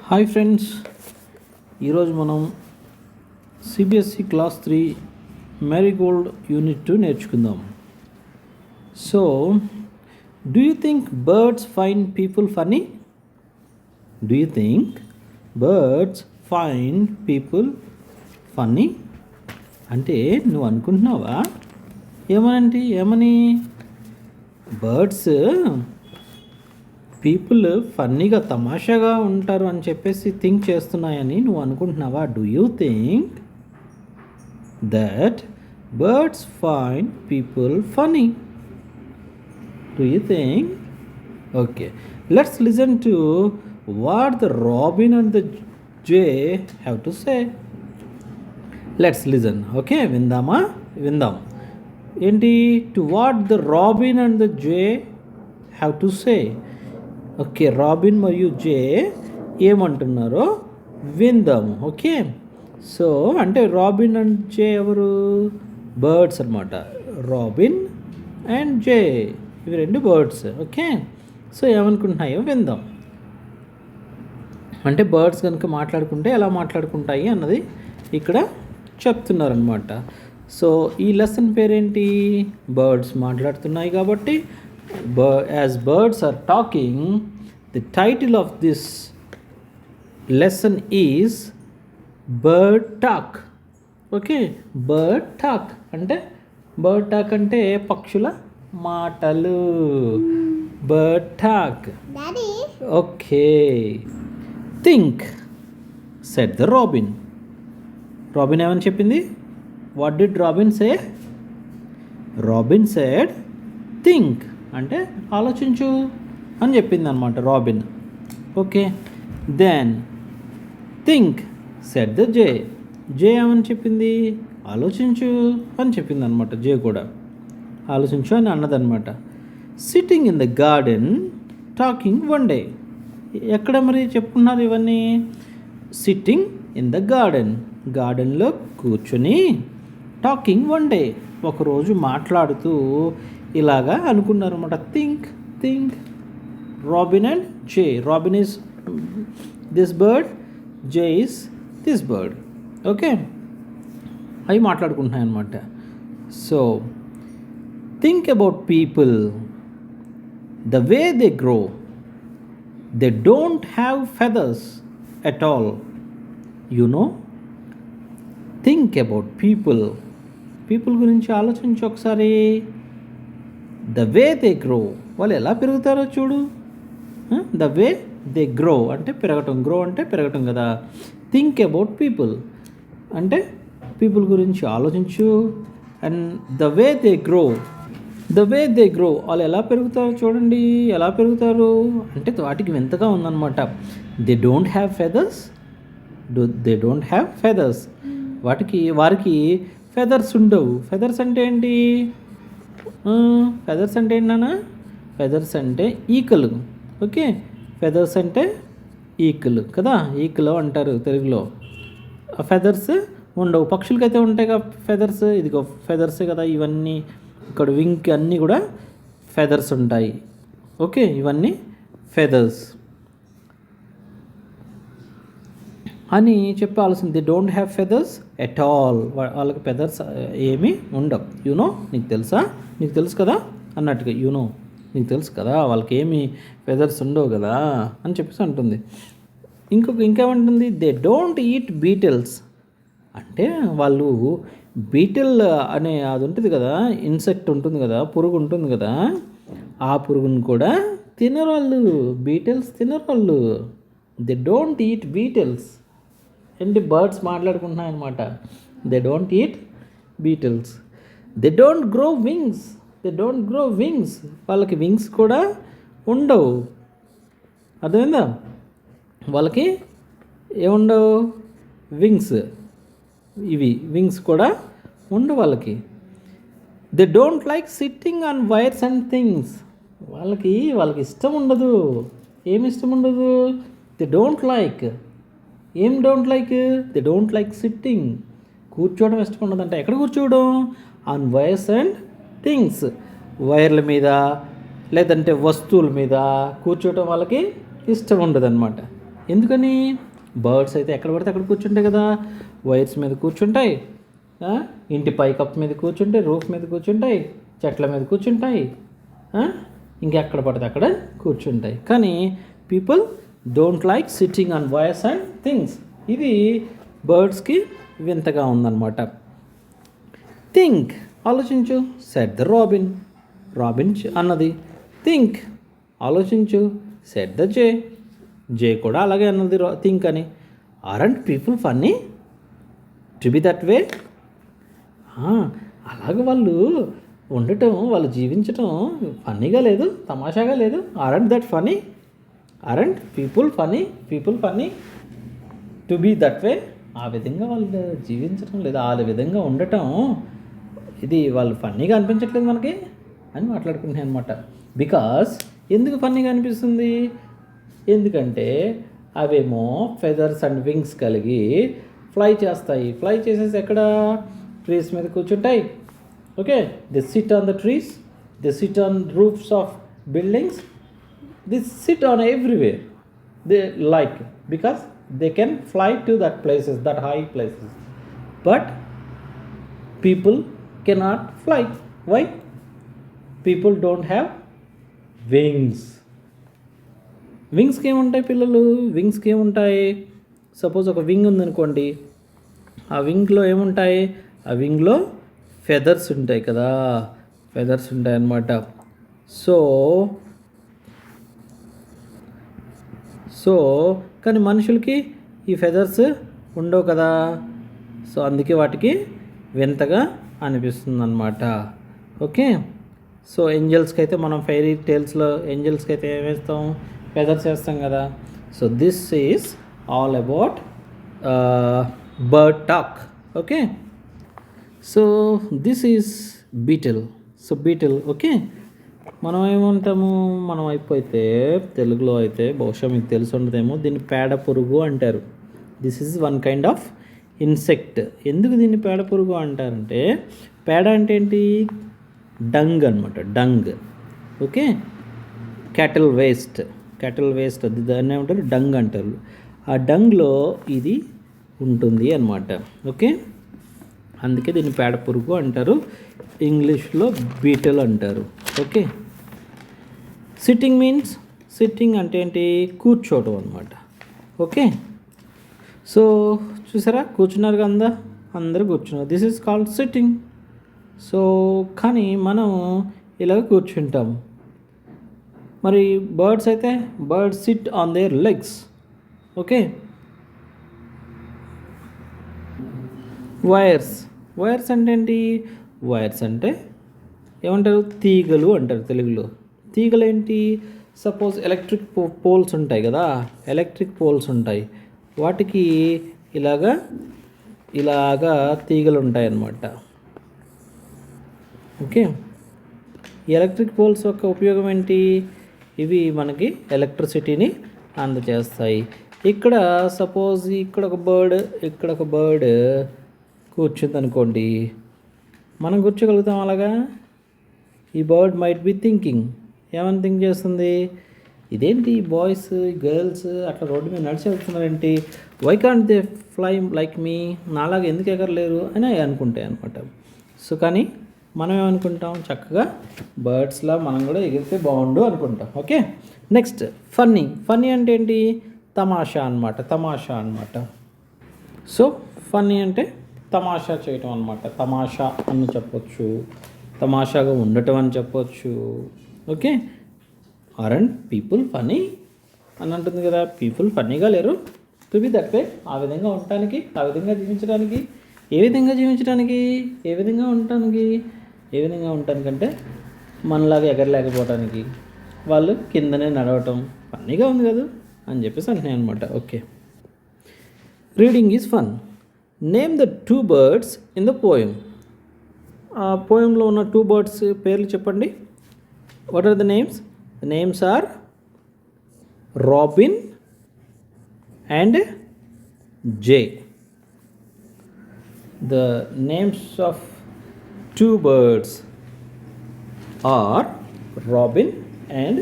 Hi friends, ఈరోజు మనం CBSE class 3 Marie Gold unit 2 నేర్చుకుందాం. So do you think birds find people funny? Do you think birds find people funny? అంటే నువ్వు అనుకుంటున్నావా ఏమని బర్డ్స్ పీపుల్ ఫన్నీగా తమాషాగా ఉంటారు అని చెప్పేసి థింక్ చేస్తున్నాయని నువ్వు అనుకుంటున్నావా? Do you think that birds find people funny? Do you think? Okay, let's listen to what the robin and the jay have to say. Let's listen. Okay, విందాం. ఏంటి? To what the robin and the jay have to say. Okay, robin మరియు jay ఏమంటున్నారో విందాము. Okay, so అంటే robin and jay ఎవరు? Birds అనమాట. Robin and జే ఇవి రెండు బర్డ్స్. ఓకే, సో ఏమనుకుంటున్నాయో విందాం. అంటే బర్డ్స్ కనుక మాట్లాడుకుంటే ఎలా మాట్లాడుకుంటాయి అన్నది ఇక్కడ చెప్తున్నారనమాట. సో ఈ లెసన్ పేరేంటి? బర్డ్స్ మాట్లాడుతున్నాయి కాబట్టి as birds are talking, the title of this lesson is bird talk. Okay, bird talk అంటే పక్షుల మాటలు. bird talk. Daddy. Okay, think, said the robin. Robin ఏమని చెప్పింది? What did Robin say? Robin said think, అంటే ఆలోచించు అని చెప్పింది అనమాట Robin. Okay, then think said the J. Jay ఏమని చెప్పింది? ఆలోచించు అని చెప్పింది అనమాట. జే కూడా ఆలోచించు అని అన్నదనమాట. Sitting in the garden talking one day. ఎక్కడ మరి చెప్పుకున్నారు ఇవన్నీ? సిట్టింగ్ ఇన్ ద గార్డెన్లో కూర్చొని టాకింగ్ వన్ డే, ఒకరోజు మాట్లాడుతూ ఇలాగా అనుకున్నారు అనమాట. Think robin and J. Robin is this bird, J is this bird. Okay, అవి మాట్లాడుకుంటున్నాయి అనమాట. So think about people, the way they grow, they don't have feathers at all. You know, think about people గురించి ఆలోచించి ఒకసారి. The way they grow, వాళ్ళు ఎలా పెరుగుతారో చూడు. The way they grow అంటే పెరగటం, గ్రో అంటే పెరగటం కదా. థింక్ అబౌట్ పీపుల్ అంటే పీపుల్ గురించి ఆలోచించు. And the way they grow వాళ్ళు ఎలా పెరుగుతారో చూడండి. ఎలా పెరుగుతారు అంటే వాటికి వింతగా ఉందన్నమాట. They don't have feathers. వారికి ఫెదర్స్ ఉండవు. ఫెదర్స్ అంటే ఏంటి? ఫెదర్స్ అంటే ఏంటన్నా? ఫెదర్స్ అంటే ఈకలు. ఓకే, ఫెదర్స్ అంటే ఈకలు కదా. ఈకలు అంటారు తెలుగులో. ఫెదర్స్ ఉండవు. పక్షులకైతే ఉంటాయి కదా ఫెదర్స్. ఇదిగో ఫెదర్సే కదా ఇవన్నీ. ఇక్కడ వింగ్ అన్నీ కూడా ఫెదర్స్ ఉంటాయి. ఓకే, ఇవన్నీ ఫెదర్స్ అని చెప్పాల్సింది. They don't have feathers at all. వాళ్ళకి ఫెదర్స్ ఏమీ ఉండవు. యూనో, నీకు తెలుసు కదా అన్నట్టుగా. యూనో, నీకు తెలుసు కదా వాళ్ళకి ఏమి ఫెదర్స్ ఉండవు కదా అని చెప్పేసి అంటుంది. ఇంకేమంటుంది? They don't eat beetles. అంటే వాళ్ళు బీటిల్ అనే అది ఉంటుంది కదా, ఇన్సెక్ట్ ఉంటుంది కదా, పురుగు ఉంటుంది కదా, ఆ పురుగును కూడా తినరాళ్ళు. బీటిల్స్ తినరాళ్ళు. They don't eat beetles. ఏంటి? బర్డ్స్ మాట్లాడుకుంటున్నాయి అనమాట. They don't eat beetles. They don't grow wings. వాళ్ళకి వింగ్స్ కూడా ఉండవు. అర్థమైందా? వాళ్ళకి ఏముండవు? వింగ్స్ కూడా ఉండవు వాళ్ళకి. They don't like sitting on wires and things. వాళ్ళకి ఇష్టం ఉండదు. ఏమి ఇష్టం ఉండదు? They don't like. They don't like sitting. కూర్చోవడం ఇష్టం ఉండదంట. ఎక్కడ కూర్చోవడం? On wires and things. వైర్ల మీద లేదంటే వస్తువుల మీద కూర్చోవటం వాళ్ళకి ఇష్టం ఉండదు అనమాట. ఎందుకని? బర్డ్స్ అయితే ఎక్కడ పడితే అక్కడ కూర్చుంటాయి కదా, వైర్స్ మీద కూర్చుంటాయి, ఇంటి పైకప్పు మీద కూర్చుంటాయి, రూఫ్ మీద కూర్చుంటాయి, చెట్ల మీద కూర్చుంటాయి, ఇంకెక్కడ పడితే అక్కడ కూర్చుంటాయి. కానీ people don't like sitting on wires and things. ఇది బర్డ్స్కి వింతగా ఉందన్నమాట. థింక్, ఆలోచించు, సెట్ ద రాబిన్. రాబిన్ అన్నది. థింక్, ఆలోచించు, సెట్ ద జే. జే కూడా అలాగే అన్నది థింక్ అని. Aren't people funny to be that way? అలాగ వాళ్ళు ఉండటం, వాళ్ళు జీవించటం ఫన్నీగా లేదు, తమాషాగా లేదు? Aren't that funny? Aren't people funny to be that way? ఆ విధంగా వాళ్ళు జీవించడం లేదా ఆ విధంగా ఉండటం, ఇది వాళ్ళు ఫన్నీగా అనిపించట్లేదు మనకి అని మాట్లాడుకుంటున్నాయి అనమాట. బికాస్ ఎందుకు ఫన్నీగా అనిపిస్తుంది? ఎందుకంటే అవేమో ఫెదర్స్ అండ్ వింగ్స్ కలిగి ఫ్లై చేస్తాయి. ఫ్లై చేసేసి ఎక్కడ? ట్రీస్ మీద కూర్చుంటాయి. Okay, they sit on the trees, they sit on roofs of buildings, they sit on everywhere they like, because they can fly to that places, that high places, but people cannot fly. Why? People don't have wings. వింగ్స్కి ఏముంటాయి పిల్లలు? వింగ్స్కి ఏముంటాయి? Suppose ఒక wing ఉందనుకోండి, ఆ వింగ్లో ఏముంటాయి? ఆ వింగ్లో feathers ఉంటాయి కదా, ఫెదర్స్ ఉంటాయి అన్నమాట. సో కానీ మనుషులకి ఈ ఫెదర్స్ ఉండవు కదా, సో అందుకే వాటికి వింతగా అనిపిస్తుంది అన్నమాట. ఓకే, సో ఏంజల్స్కి అయితే మనం ఫెయిరీ టేల్స్లో ఏంజల్స్కి అయితే ఏం వేస్తాం? ఫెదర్స్ వేస్తాం కదా. So this is all about bird talk. Okay, so this is beetle. So beetle, okay, మనం ఏమంటాము? మనం అయిపోతే తెలుగులో అయితే బహుశా మీకు తెలిసి ఉండదేమో, దీన్ని పేడ పురుగు అంటారు. This is one kind of insect. ఎందుకు దీన్ని పేడ పురుగు అంటారంటే, పేడ అంటే ఏంటి? డంగ్ అనమాట, డంగ్. ఓకే, క్యాటిల్ వేస్ట్ అది దాన్ని ఏమంటారు? డంగ్ అంటారు. ఆ డంగ్లో ఇది ఉంటుంది అన్నమాట. ఓకే, అందుకే దీన్ని పేడ పురుగు అంటారు, ఇంగ్లీష్లో బీటల్ అంటారు. ఓకే, సిట్టింగ్ మీన్స్, సిట్టింగ్ అంటే ఏంటి? కూర్చోవటం అనమాట. ఓకే, సో చూసారా, కూర్చున్నారు కదా, అందరూ కూర్చున్నారు. This is called sitting. So కానీ మనం ఇలాగ కూర్చుంటాం. మరి బర్డ్స్ అయితే, birds SIT on their legs. Okay, wires అంటే ఏంటి? వైర్స్ అంటే ఏమంటారు? తీగలు అంటారు తెలుగులో. తీగలు ఏంటి? సపోజ్ ఎలక్ట్రిక్ పోల్స్ ఉంటాయి కదా, ఎలక్ట్రిక్ పోల్స్ ఉంటాయి, వాటికి ఇలాగా తీగలు ఉంటాయి అన్నమాట. ఓకే, ఎలక్ట్రిక్ పోల్స్ యొక్క ఉపయోగం ఏంటి? ఇవి మనకి ఎలక్ట్రిసిటీని అందజేస్తాయి. ఇక్కడ సపోజ్ ఇక్కడ ఒక బర్డ్ కూర్చుంది అనుకోండి, మనం కూర్చోగలుగుతాం అలాగా? ఈ బర్డ్ మైట్ బి థింకింగ్. ఏమని థింక్ చేస్తుంది? ఇదేంటి బాయ్స్ గర్ల్స్ అట్లా రోడ్డు మీద నడిచి వెళ్తున్నారేంటి, why can't they fly like me, నాలాగా ఎందుకు ఎగరలేరు అని అనుకుంటాయి అనమాట. సో కానీ మనం ఏమనుకుంటాం? చక్కగా బర్డ్స్లా మనం కూడా ఎగిరితే బాగుండు అనుకుంటాం. ఓకే, నెక్స్ట్ ఫన్నీ అంటే ఏంటి? తమాషా అనమాట. సో ఫన్నీ అంటే తమాషా చేయటం అనమాట. తమాషా అని చెప్పొచ్చు, తమాషాగా ఉండటం అని చెప్పొచ్చు. ఓకే, ఆరంట్ పీపుల్ ఫనీ అని అంటుంది కదా, పీపుల్ ఫన్నీగా లేరు? టు బి దట్ వే, ఆ విధంగా ఉండటానికి, ఆ విధంగా జీవించడానికి. ఏ విధంగా ఉండటానికి అంటే మనలాగా ఎగరలేకపోవటానికి, వాళ్ళు కిందనే నడవటం ఫన్నీగా ఉంది కదా అని చెప్పేసి అంటున్నాయి అనమాట. Okay, reading is fun. Name the 2 birds in the poem. ఆ పోయంలో ఉన్న 2 birds పేర్లు చెప్పండి. What are the names? The names are robin and jay. The names of 2 birds are Robin and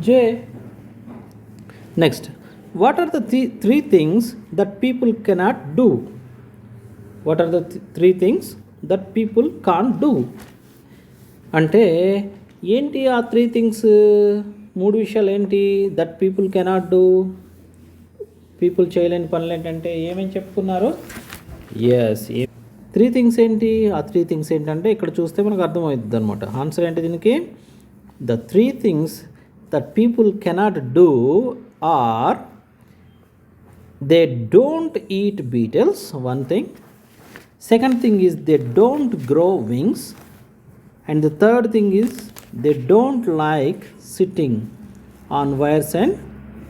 Jay. Next, what are the three things that people cannot do? What are the three things that people can't do? అంటే ఏంటి ఆ three things, మూడు విషయాలు ఏంటి that people cannot do? People చేయలేని పనులు ఏంటంటే ఏమేమి చెప్పుకున్నారు? ఎస్, త్రీ థింగ్స్ ఏంటి? ఆ త్రీ థింగ్స్ ఏంటంటే ఇక్కడ చూస్తే మనకు అర్థమవుతుంది అనమాట. ఆన్సర్ ఏంటి దీనికి? The three things that people cannot do or they don't eat beetles, one thing. Second thing is they don't grow wings. And the third thing is they don't like sitting on wires and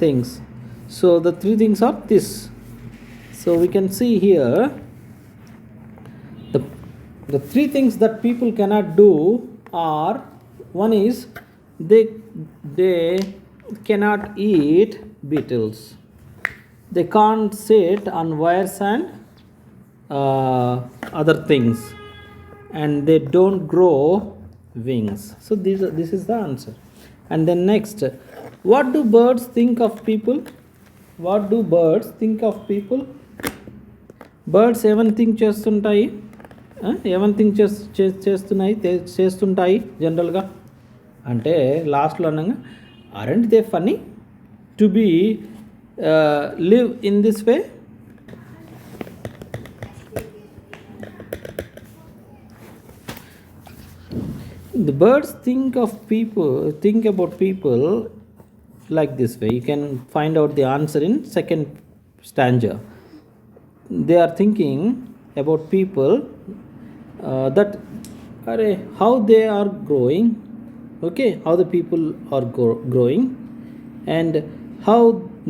things. So the three things are this. So we can see here the three things that people cannot do are, one is they cannot eat beetles. They can't sit on wires and other things, and they don't grow wings. So this is the answer. And then next, what do birds think of people? What do birds think of people? Birds ఏమని think చేస్తుంటాయి? ఏమని think చేస్తుంటాయి జనరల్గా అంటే లాస్ట్లో అనగా, aren't they funny to be live in this way? The birds think about people like this way. You can find out the answer in second stanza. They are thinking about people that how they are growing, okay, how the people are growing, and how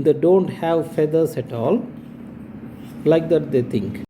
they don't have feathers at all, like that they think.